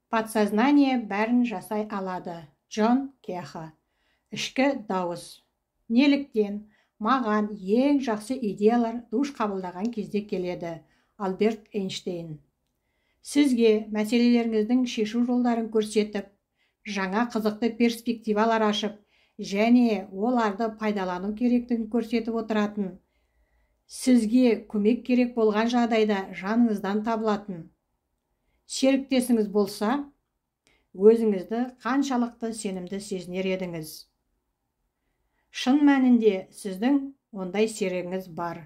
Подсознание бәрін жасай алады. Джон Кеха. Ішкі дауыс. Неліктен маған ең жақсы идеялар душ қабылдаған кезде келеді. Альберт Эйнштейн. Сізге мәселелеріңіздің шешу жолдарын көрсетіп, жаңа қызықты перспективалар ашып, және оларды пайдалану керектігін көрсетіп отыратын, сізге көмек керек болған жағдайда жаныңыздан табылатын серіктесіңіз болса, өзіңізді қаншалықты сенімді сезінер едіңіз. Шын мәнінде сіздің ондай серігіңіз бар.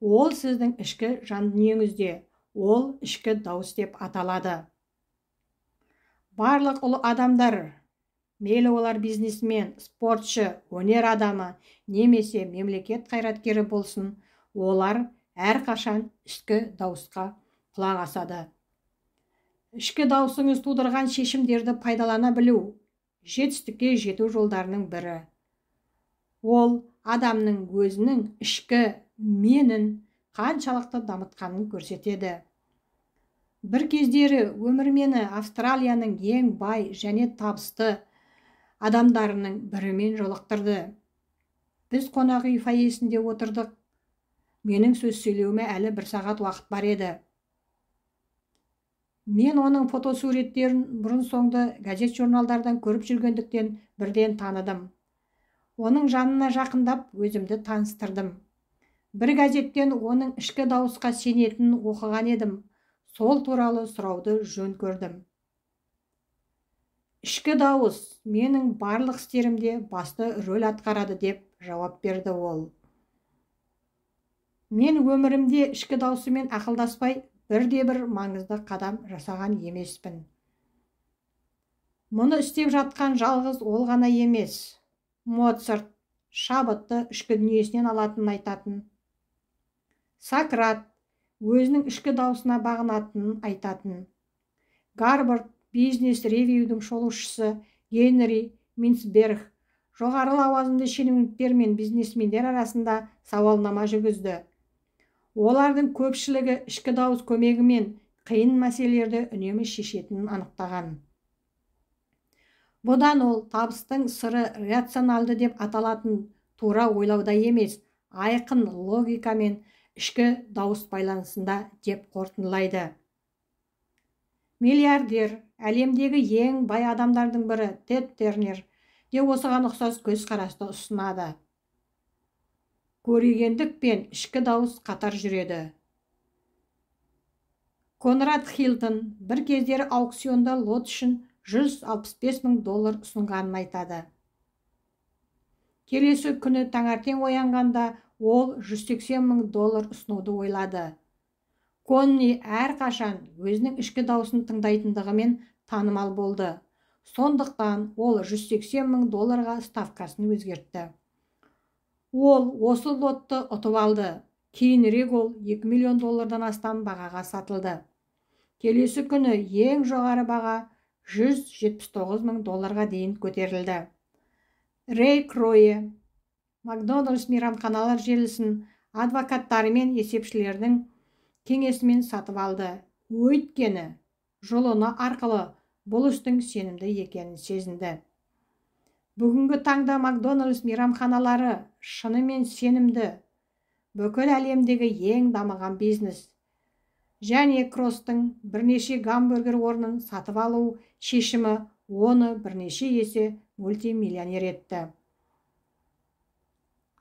Ол сіздің ішкі жан дүниеңізде, ол ішкі дауыс деп аталады. Барлық ұлы адамдар, мейлі олар бизнесмен, спортшы, өнер адамы, немесе мемлекет қайраткері болсын, олар әрқашан ішкі дауысқа құлақ асады. Ішкі даусыңыз тудырған шешімдерді пайдалана білу жетістікке жету жолдарының бірі. Ол адамның өзінің ішкі менін қаншалықты дамытқанын көрсетеді. Бір кездері өмір мені Австралияның ең бай және табысты адамдарының бірімен жолықтырды. Біз қонақ үй фойесінде отырдық. Менің сөз сөйлеуіме әлі 1 сағат уақыт бар еді. Мен оның фотосуреттерін бұрын соңды газет журналдардан көріп жүргендіктен бірден таныдым. Оның жанына жақындап өзімді таныстырдым. Бір газеттен оның ішкі дауысқа сенетінін оқыған едім. Сол туралы сұрауды жөн көрдім. Ішкі дауыс менің барлық істерімде басты рөл атқарады деп жауап берді ол. Мен өмірімде ішкі даусымен ақылдаспай бірде-бір маңызды қадам жасаған емеспін. Мұны істеп жатқан жалғыз ол ғана емес. Моцарт шабытты ішкі дүниесінен алатынын айтатын. Сократ өзінің ішкі даусына бағынатынын айтатын. Гарвард бизнес ревьюдің шолушысы Генри Минцберг жоғары лауазымды шенеуніктер мен бизнесмендер арасында сауалнама жүргізді. Олардың көпшілігі ішкі дауыс көмегімен қиын мәселелерді үнемі шешетінін анықтаған. Бұдан ол табыстың сыры рационалды деп аталатын тура ойлауда емес, айқын логика мен ішкі дауыс байланысында деп қорытындылайды. Миллиардер, әлемдегі ең бай адамдардың бірі Тед Тернер де осыған ұқсас көзқарасты ұсынады. Көрегендік пен ішкі дауыс қатар жүреді. Конрад Хилтон бір кездері аукционда лот үшін $165,000 ұсынғанын айтады. Келесі күні таңертең оянғанда ол $180,000 ұсынуды ойлады. Конни әрқашан өзінің ішкі дауысын тыңдайтындығымен танымал болды. Сондықтан ол $180,000 ставкасын өзгертті. Ол осы лотты ұтып алды. Кейінірек ол $2 миллион астам бағаға сатылды. Келесі күні ең жоғары баға $179,000 дейін көтерілді. Рэй Кройе Макдональдс мейрамханалар желісін адвокаттары мен есепшілердің кеңесімен сатып алды. Өйткені жолына арқылы бұл істің сенімді екенін сезінді. Бүгінгі таңда Макдональдс мейрамханалары шынымен сенімді, бүкіл әлемдегі ең дамыған бизнес. Және Кросстың бірнеше гамбургер орнын сатып алу шешімі оны бірнеше есе мультимиллионер етті.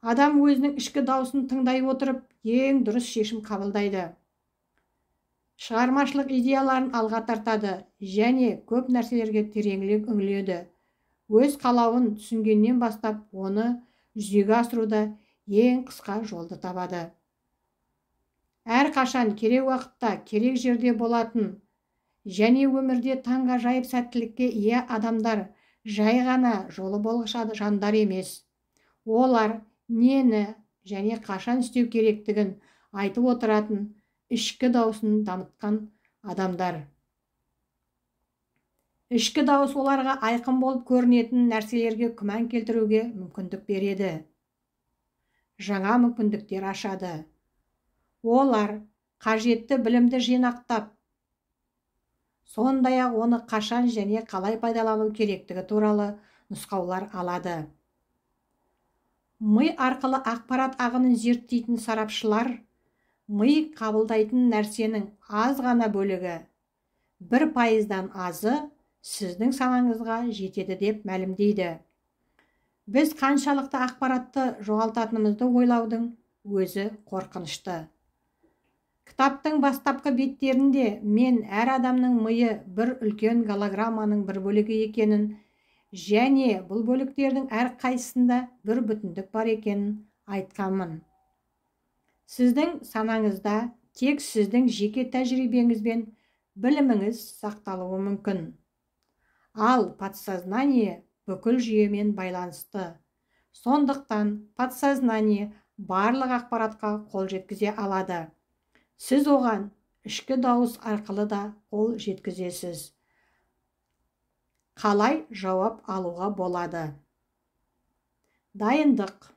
Адам өзінің ішкі дауысын тыңдай отырып, ең дұрыс шешім қабылдайды. Шығармашылық идеяларын алға тартады және көп нәрселерге тереңірек үңіледі. Өз қалауын түсінгеннен бастап, оны жүзеге асыруда ең қысқа жолды табады. Әрқашан керек уақытта, керек жерде болатын және өмірде таңғажайып сәттілікке ие адамдар жай ғана жолы болғыш жандар емес. Олар нені және қашан істеу керектігін айтып отыратын, ішкі дауысын дамытқан адамдар. Ішкі дауыс оларға айқын болып көрінетін нәрселерге күмән келтіруге мүмкіндік береді. Жаңа мүмкіндіктер ашады. Олар қажетті білімді жинақтап, сондай-ақ оны қашан және қалай пайдалану керектігі туралы нұсқаулар алады. Ми арқылы ақпарат ағынын зерттейтін сарапшылар ми қабылдайтын нәрсенің аз ғана бөлігі, 1%-дан азы сіздің санаңызға жетеді деп мәлімдейді. Біз қаншалықты ақпаратты жоғалтатынымызды ойлаудың өзі қорқынышты. Кітаптың бастапқы беттерінде мен әр адамның миы бір үлкен голограмманың бір бөлігі екенін және бұл бөліктердің әрқайсысында бір бүтіндік бар екенін айтқанмын. Сіздің санаңызда тек сіздің жеке тәжірибеңіз бен біліміңіз сақталуы мүмкін. Ал подсознание бүкіл жүйемен байланысты. Сондықтан подсознание барлық ақпаратқа қол жеткізе алады. Сіз оған ішкі дауыс арқылы да қол жеткізесіз. Қалай жауап алуға болады? Дайындық.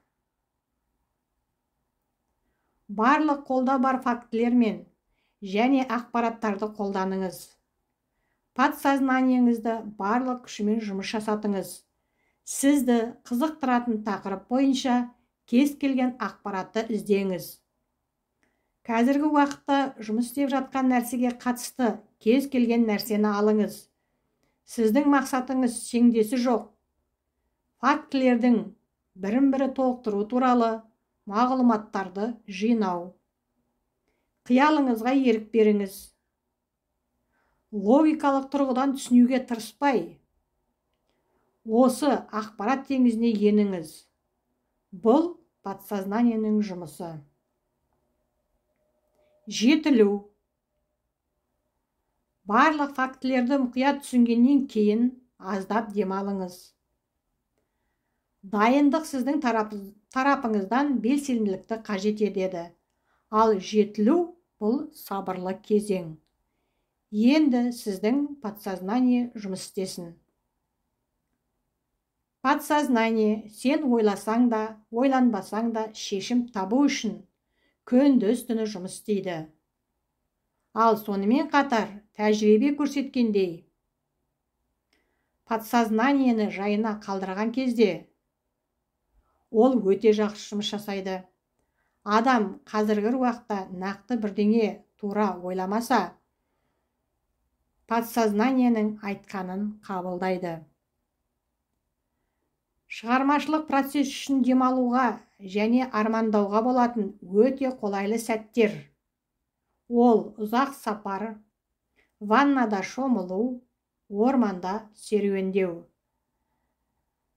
Барлық қолда бар фактілер мен және ақпараттарды қолданыңыз. Подсознанияңызды барлық күшімен жұмыс жасатыңыз. Сізді қызықтыратын тақырып бойынша кез келген ақпаратты іздеңіз. Қазіргі уақытта жұмыс істеп жатқан нәрсеге қатысты кез келген нәрсені алыңыз. Сіздің мақсатыңыз шеңдесі жоқ. Фактілердің бірін-бірі толықтыру туралы мағлұматтарды жинау. Қиялыңызға ерік беріңіз. Логикалық тұрғыдан түсінуге тырыспай, осы ақпарат теңізіне еніңіз. Бұл подсознанияның жұмысы. Жетілу. Барлық фактілерді мұқият түсінгеннен кейін аздап демалыңыз. Дайындық сіздің тарапыңыздан белсенділікті қажет етеді. Ал жетілу бұл сабырлы кезең. Енді сіздің подсознание жұмыс істесін. Подсознание сен ойласаң да, ойланбасаң да шешім табу үшін күндіз-түні жұмыс істейді. Ал сонымен қатар тәжірибе көрсеткендей, подсознаниені жайына қалдырған кезде ол өте жақсы жұмыс жасайды. Адам қазіргі уақытта нақты бірдеңе тура ойламаса, подсознанияның айтқанын қабылдайды. Шығармашылық процесс үшін демалуға және армандауға болатын өте қолайлы сәттер. Ол ұзақ сапар, ваннада шомылу, орманда серуендеу.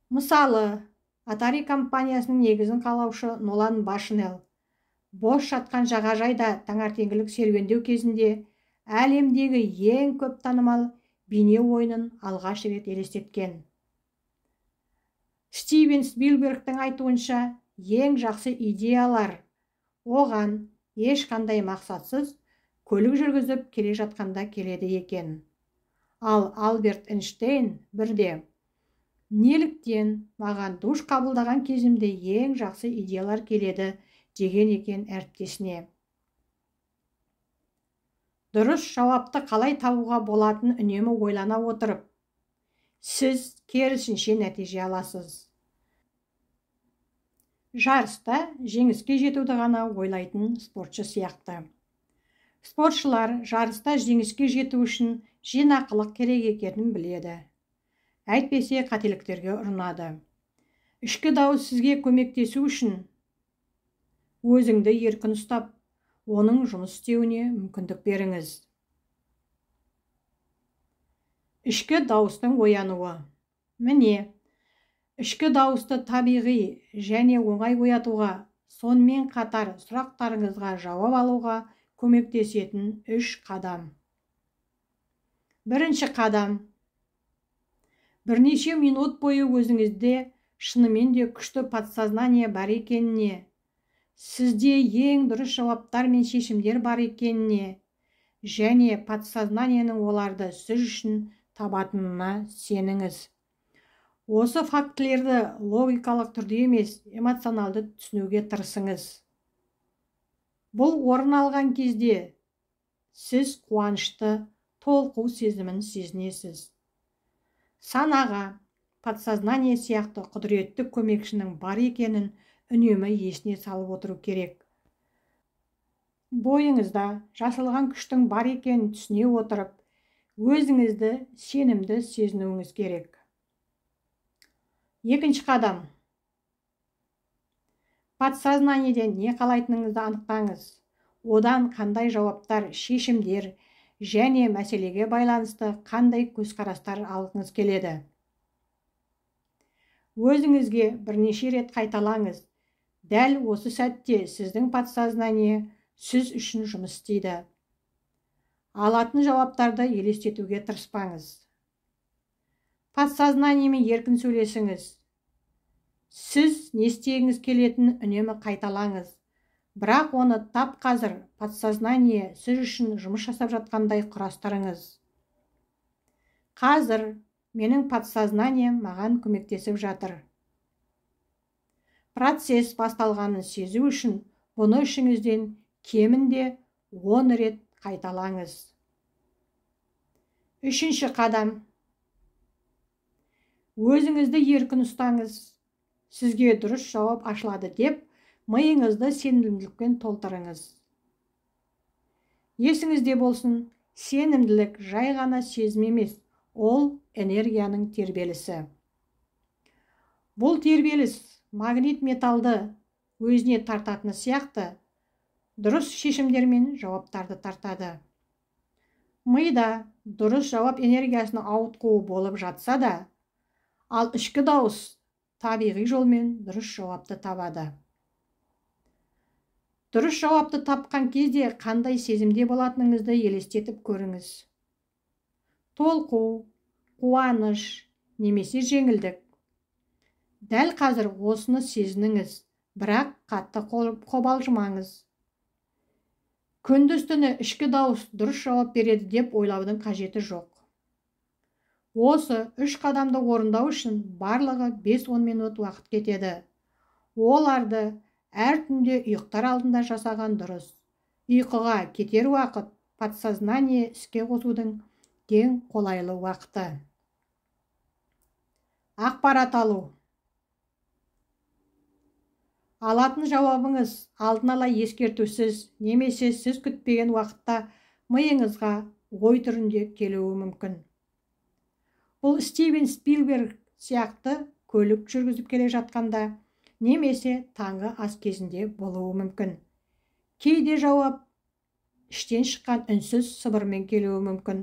Мысалы, Atari компаниясының негізін қалаушы Нолан Башнелл бос жатқан жағажайда таңертеңгілік серуендеу кезінде әлемдегі ең көп танымал бейне ойынын алғаш рет елестеткен. Стивен Спилбергтің айтуынша, ең жақсы идеялар оған ешқандай мақсатсыз көлік жүргізіп келе жатқанда келеді екен. Ал Альберт Эйнштейн бірде, неліктен маған душ қабылдаған кезімде ең жақсы идеялар келеді деген екен әріптесіне. Дұрыс жауапты қалай табуға болатын үнемі ойлана отырып, сіз керісінше нәтиже аласыз. Жарыста жеңіске жетуді ғана ойлайтын спортшы сияқты. Спортшылар жарыста жеңіске жету үшін жинақылық керек екенін біледі. Әйтпесе қателіктерге ұрынады. Ішкі дауыс сізге көмектесу үшін өзіңді еркін ұстап, оның жұмыс істеуіне мүмкіндік беріңіз. Ішкі дауыстың оянуы. Міне, ішкі дауысты табиғи және оңай оятуға, сонымен қатар сұрақтарыңызға жауап алуға көмектесетін 3 қадам. Бірінші қадам. Бірнеше минут бойы өзіңізде шынымен де күшті подсознание бар екеніне, сізде ең дұрыс жауаптар мен шешімдер бар екеніне және подсознаниенің оларды сіз үшін табатынына сеніңіз. Осы фактілерді логикалық түрде емес, эмоционалды түсінуге тырысыңыз. Бұл орын алған кезде сіз қуанышты, толқу сезімін сезінесіз. Санаға, подсознание сияқты құдіретті көмекшінің бар екенін үнемі есіне салып отыру керек. Бойыңызда жасалған күштің бар екенін түсіне отырып, өзіңізді сенімді сезінуіңіз керек. Екінші қадам. Подсознаниеден не қалайтыныңызды анықтаңыз. Одан қандай жауаптар, шешімдер және мәселеге байланысты қандай көзқарастар алғыңыз келеді. Өзіңізге бірнеше рет қайталаңыз. Дәл осы сәтте сіздің подсознание сіз үшін жұмыс істейді. Алатын жауаптарды елестетуге тырыспаңыз. Подсознаниемен еркін сөйлесіңіз. Сіз не істегіңіз келетінін үнемі қайталаңыз. Бірақ оны тап қазір подсознание сіз үшін жұмыс жасап жатқандай құрастырыңыз. Қазір менің подсознанием маған көмектесіп жатыр. Процесс басталғанын сезу үшін бұны ішіңізден кемінде 10 рет қайталаңыз. Үшінші қадам. Өзіңізді еркін ұстаңыз. Сізге дұрыс жауап ашылады деп, миыңызды сенімділікпен толтырыңыз. Есіңізде болсын, сенімділік жай ғана сезім емес, ол энергияның тербелісі. Бұл тербеліс магнит металды өзіне тартатыны сияқты, дұрыс шешімдер мен жауаптарды тартады. Мида дұрыс жауап энергиясының ауытқуы болып жатса да, ал ішкі дауыс табиғи жолмен дұрыс жауапты табады. Дұрыс жауапты тапқан кезде қандай сезімде болатыныңызды елестетіп көріңіз. Толқу, қуаныш, немесе жеңілдік. Дәл қазір осыны сезініңіз, бірақ қатты қобалжымаңыз. Күндіз-түні ішкі дауыс дұрыс жауап береді деп ойлаудың қажеті жоқ. Осы 3 қадамды орындау үшін барлығы 5-10 минут уақыт кетеді. Оларды әр түнде ұйықтар алдында жасаған дұрыс. Ұйқыға кетер уақыт подсознание іске қосудың ең қолайлы уақыты. Ақпарат алу. Алатын жауабыңыз алдын ала ескертусіз немесе сіз күтпеген уақытта миыңызға ой түрінде келуі мүмкін. Бұл Стивен Спилберг сияқты көлік жүргізіп келе жатқанда немесе таңғы ас кезінде болуы мүмкін. Кейде жауап іштен шыққан үнсіз сыбырмен келуі мүмкін.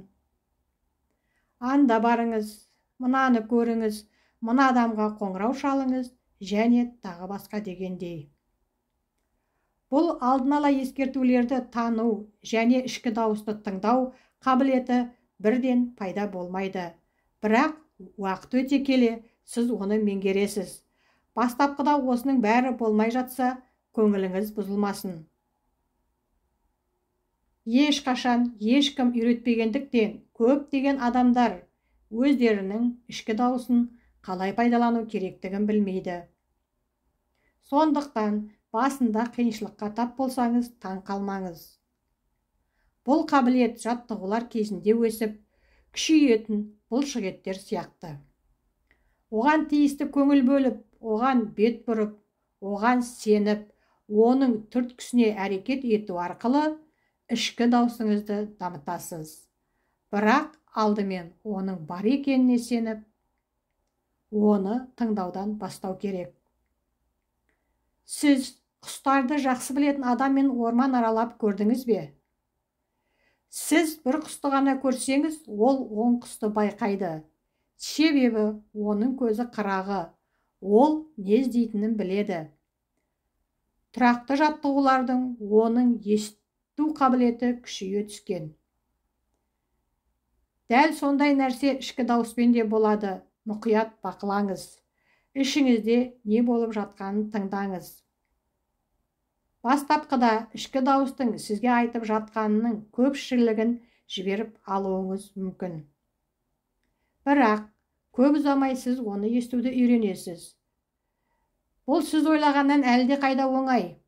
Анда барыңыз, мынаны көріңіз, мына адамға қоңырау шалыңыз және тағы басқа дегендей. Бұл алдын ала ескертулерді тану және ішкі дауысты тыңдау қабілеті бірден пайда болмайды. Бірақ уақыт өте келе сіз оны меңгересіз. Бастапқыда осының бәрі болмай жатса, көңіліңіз бұзылмасын. Ешқашан ешкім үйретпегендіктен көптеген адамдар өздерінің ішкі дауысын қалай пайдалану керектігін білмейді. Сондықтан басында қиыншылыққа тап болсаңыз, таң қалмаңыз. Бұл қабілет жаттығулар кезінде өсіп, күшейетін бұлшықеттер сияқты. Оған тиісті көңіл бөліп, оған бет бұрып, оған сеніп, оның түрткісіне әрекет ету арқылы ішкі даусыңызды дамытасыз. Бірақ алдымен оның бар екеніне сеніп, оны тыңдаудан бастау керек. Сіз құстарды жақсы білетін адаммен орман аралап көрдіңіз бе? Сіз бір құсты ғана көрсеңіз, ол 10 құсты байқайды. Себебі оның көзі қырағы, ол не іздейтінін біледі. Тұрақты жаттығулардың оның есту қабілеті күшейе түскен. Дәл сондай нәрсе ішкі дауыспен де болады. Мұқият бақылаңыз. Ішіңізде не болып жатқанын тыңдаңыз. Бастапқыда ішкі дауыстың сізге айтып жатқанының көпшілігін жіберіп алуыңыз мүмкін. Бірақ көп ұзамай сіз оны естуді үйренесіз. Бұл сіз ойлағаннан әлде қайда оңай.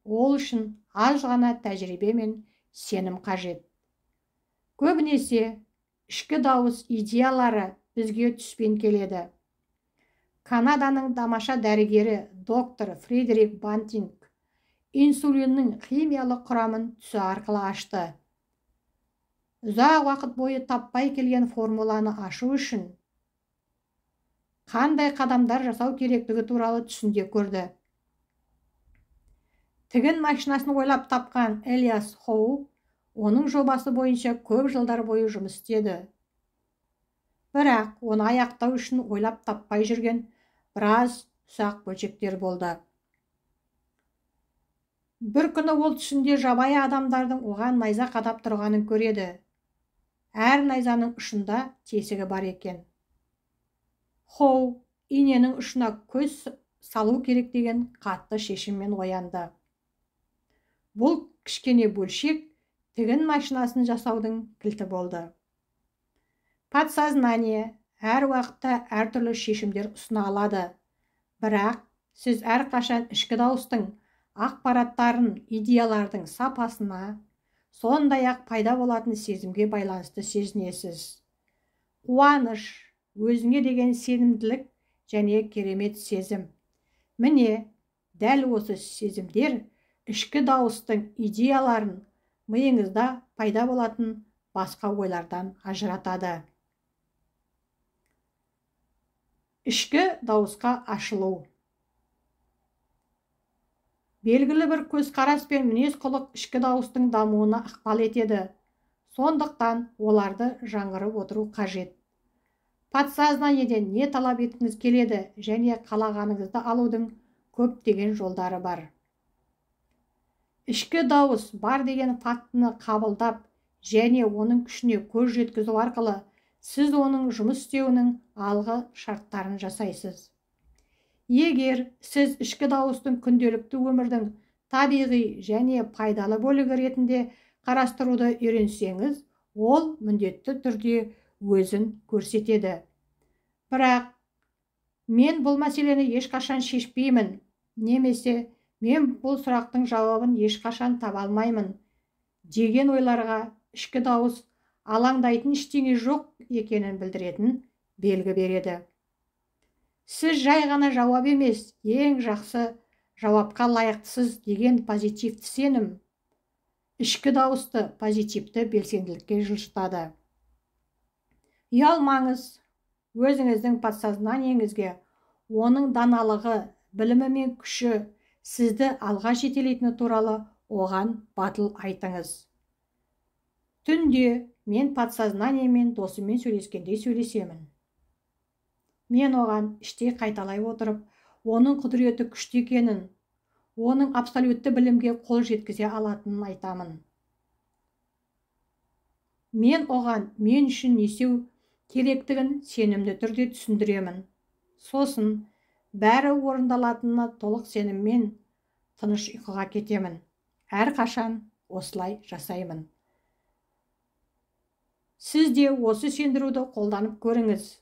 Ол үшін аз ғана тәжірибе мен сенім қажет. Көбінесе ішкі дауыс идеялары бізге түспен келеді. Канаданың тамаша дәрігері доктор Фредерик Бантинг инсулиннің химиялық құрамын түсі арқылы ашты. Ұзақ уақыт бойы таппай келген формуланы ашу үшін қандай қадамдар жасау керектігі туралы түсінде көрді. Тігін машинасын ойлап тапқан Элиас Хоу оның жобасы бойынша көп жылдар бойы жұмыс істеді. Бірақ оны аяқтау үшін ойлап таппай жүрген біраз ұсақ бөлшектер болды. Бір күні ол түсінде жабайы адамдардың оған найза қадап тұрғанын көреді. Әр найзаның ұшында тесігі бар екен. Хоу иненің ұшына көз салу керек деген қатты шешіммен оянды. Бұл кішкене бөлшек тігін машинасын жасаудың кілті болды. Подсознание әр уақытта әртүрлі шешімдер ұсына алады. Бірақ сіз әрқашан ішкі дауыстың ақпараттарын, идеялардың сапасына, сондай-ақ пайда болатын сезімге байланысты сезінесіз. Қуаныш, өзіңе деген сенімділік және керемет сезім. Міне, дәл осы сезімдер ішкі дауыстың идеяларын миыңызда пайда болатын басқа ойлардан ажыратады. Ішкі дауысқа ашылу. Белгілі бір көзқарас пен мінез-құлық ішкі дауыстың дамуына ықпал етеді. Сондықтан оларды жаңғырып отыру қажет. Подсознаниеден не талап еткіңіз келеді және қалағаныңызды алудың көптеген жолдары бар. Ішкі дауыс бар деген фактіні қабылдап және оның күшіне көз жеткізу арқылы сіз оның жұмыс істеуінің алғы шарттарын жасайсыз. Егер сіз ішкі дауыстың күнделікті өмірдің табиғи және пайдалы бөлігі ретінде қарастыруды үйренсеңіз, ол міндетті түрде өзін көрсетеді. Бірақ мен бұл мәселені ешқашан шешпеймін, немесе мен бұл сұрақтың жауабын ешқашан таба алмаймын деген ойларға ішкі дауыс алаңдайтын ештеңе жоқ екенін білдіретін белгі береді. Сіз жай ғана жауап емес, ең жақсы жауапқа лайықтысыз деген позитивті сенім ішкі дауысты позитивті белсенділікке жылжытады. Ұялмаңыз, өзіңіздің подсознаниеңізге оның даналығы, білімі мен күші сізді алға жетелейтіні туралы оған батыл айтыңыз. Түнде мен подсознаниемен досыммен сөйлескендей сөйлесемін. Мен оған іштей қайталай отырып, оның құдіреті күшті екенін, оның абсолютті білімге қол жеткізе алатынын айтамын. Мен оған мен үшін не істеу керектігін сенімді түрде түсіндіремін. Сосын бәрі орындалатынына толық сеніммен тыныш ұйқыға кетемін. Әрқашан осылай жасаймын. Сіз де осы сендіруді қолданып көріңіз.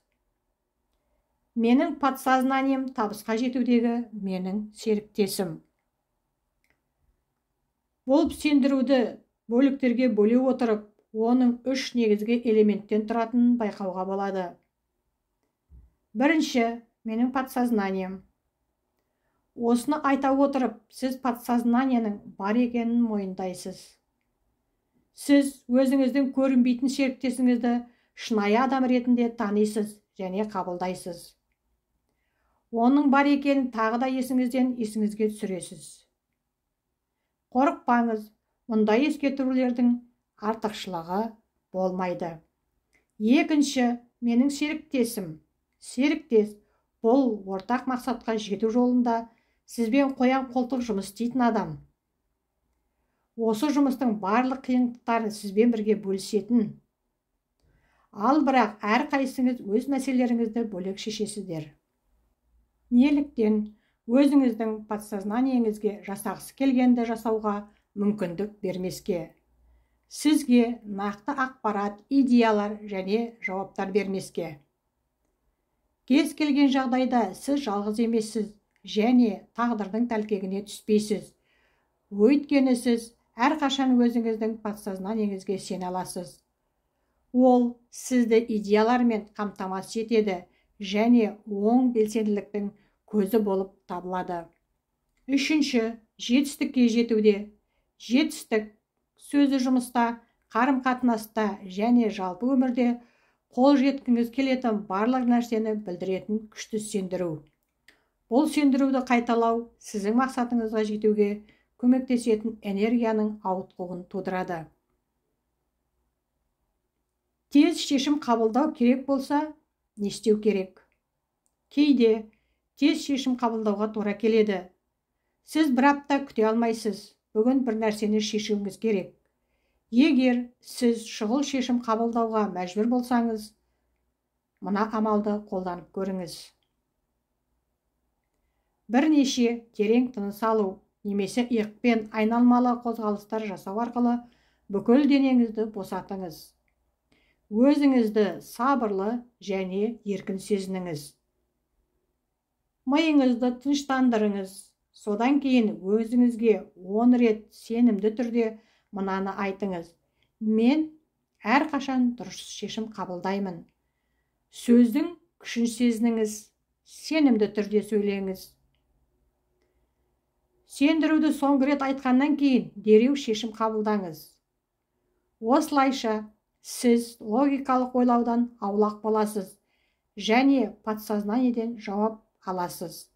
Менің подсознанием табысқа жетудегі менің серіктесім. Бұл сендіруді бөліктерге бөле отырып, оның 3 негізгі элементтен тұратынын байқауға болады. Бірінші, менің подсознанием. Осыны айта отырып, сіз подсознанияның бар екенін мойындайсыз. Сіз өзіңіздің көрінбейтін серіктесіңізді шынайы адам ретінде танисыз және қабылдайсыз. Оның бар екенін тағы да есіңізге түсіресіз. Қорықпаңыз, мұндай ескертулердің артықшылығы болмайды. Екінші, менің серіктесім. Серіктес бұл ортақ мақсатқа жету жолында сізбен қоян қолтық жұмыс істейтін адам. Осы жұмыстың барлық қиындықтарын сізбен бірге бөлісетін. Ал бірақ әрқайсыңыз өз мәселелеріңізді бөлек шешесіздер. Неліктен өзіңіздің подсознаниеңізге жасағысы келгенді жасауға мүмкіндік бермеске? Сізге нақты ақпарат, идеялар және жауаптар бермеске? Кез келген жағдайда сіз жалғыз емессіз және тағдырдың тәлкегіне түспейсіз. Өйткені сіз әрқашан өзіңіздің подсознаниеңізге сене аласыз. Ол сізді идеялармен қамтамасыз етеді және оң белсенділіктің көзі болып табылады. Үшінші, жетістікке жетуде. Жетістік сөзі жұмыста, қарым-қатынаста және жалпы өмірде қол жеткіңіз келетін барлық нәрсені білдіретін күшті сендіру. Бұл сендіруді қайталау сіздің мақсатыңызға жетуге көмектесетін энергияның ауытқуын тудырады. Тез шешім қабылдау керек болса, не істеу керек? Кейде тез шешім қабылдауға тура келеді. Сіз бір апта күте алмайсыз. Бүгін бір нәрсені шешуіңіз керек. Егер сіз шұғыл шешім қабылдауға мәжбүр болсаңыз, мына амалды қолданып көріңіз. Бірнеше терең тыныс алу немесе иықпен айналмалы қозғалыстар жасау арқылы бүкіл денеңізді босатыңыз. Өзіңізді сабырлы және еркін сезініңіз. Миыңызды тыныштандырыңыз. Содан кейін өзіңізге 10 рет сенімді түрде мынаны айтыңыз. Мен әрқашан дұрыс шешім қабылдаймын. Сөздің күшін сезініңіз. Сенімді түрде сөйлеңіз. Сендіруді соңғы рет айтқаннан кейін дереу шешім қабылдаңыз. Осылайша сіз логикалық ойлаудан аулақ боласыз және подсознаниеден жауап аласыз.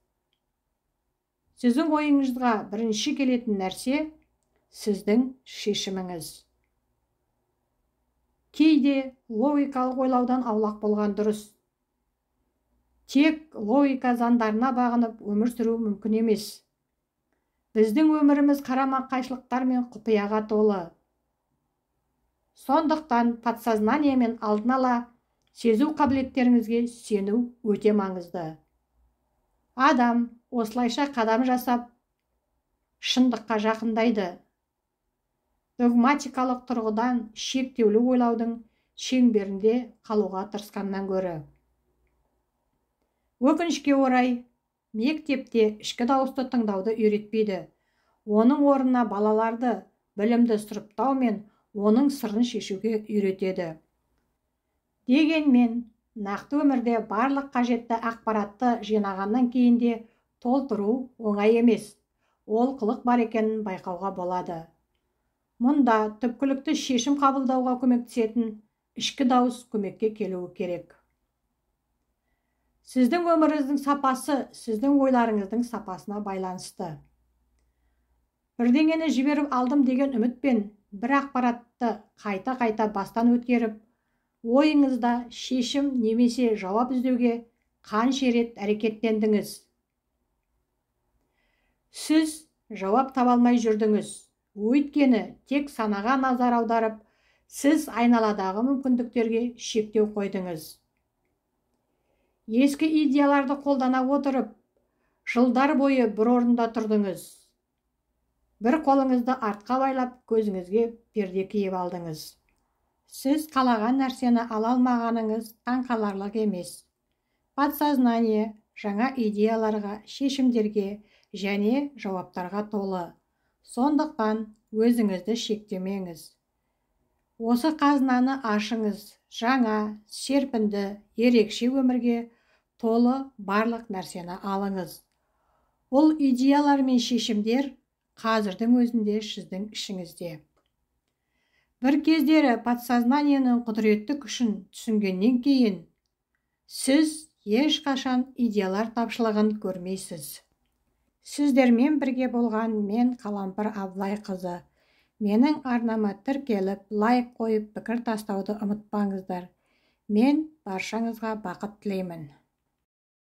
Сіздің ойыңызға бірінші келетін нәрсе сіздің шешіміңіз. Кейде логикалық ойлаудан аулақ болған дұрыс. Тек логика заңдарына бағынып өмір сүру мүмкін емес. Біздің өміріміз қарама-қайшылықтар мен құпияға толы. Сондықтан подсознаниямен алдын ала сезу қабілеттеріңізге сену өте маңызды. Адам осылайша қадам жасап, шындыққа жақындайды. Догматикалық тұрғыдан шектеулі ойлаудың шеңберінде қалуға тырысқаннан гөрі. Өкінішке орай, мектепте ішкі дауысты тыңдауды үйретпейді. Оның орнына балаларды білімді сұрыптау мен оның сырын шешуге үйретеді. Дегенмен, нақты өмірде барлық қажетті ақпаратты жинағаннан кейін де толтыру оңай емес. Ол қылық бар екенін байқауға болады. Мұнда түпкілікті шешім қабылдауға көмектесетін ішкі дауыс көмекке келуі керек. Сіздің өміріңіздің сапасы сіздің ойларыңыздың сапасына байланысты. Бірдеңені жіберіп алдым деген үмітпен бір ақпаратты қайта-қайта бастан өткеріп, ойыңызда шешім немесе жауап іздеуге қанша рет әрекеттендіңіз. Сіз жауап таба алмай жүрдіңіз. Өйткені тек санаға назар аударып, сіз айналадағы мүмкіндіктерге шектеу қойдыңыз. Ескі идеяларды қолдана отырып, жылдар бойы бір орында тұрдыңыз. Бір қолыңызды артқа байлап, көзіңізге перде киіп алдыңыз. Сіз қалаған нәрсені ала алмағаныңыз таңқаларлық емес. Подсознание жаңа идеяларға, шешімдерге және жауаптарға толы. Сондықтан өзіңізді шектемеңіз. Осы қазынаны ашыңыз, жаңа, серпінді, ерекше өмірге толы барлық нәрсені алыңыз. Бұл идеялар мен шешімдер қазірдің өзінде сіздің ішіңізде. Бір кездері подсознаниенің құдіретті күшін түсінгеннен кейін, сіз ешқашан идеялар тапшылығын көрмейсіз. Сіздермен бірге болған мен Қалампыр Абылайқызы. Менің арнама тіркеліп, лайк қойып, пікір тастауды ұмытпаңыздар. Мен баршаңызға бақыт тілеймін.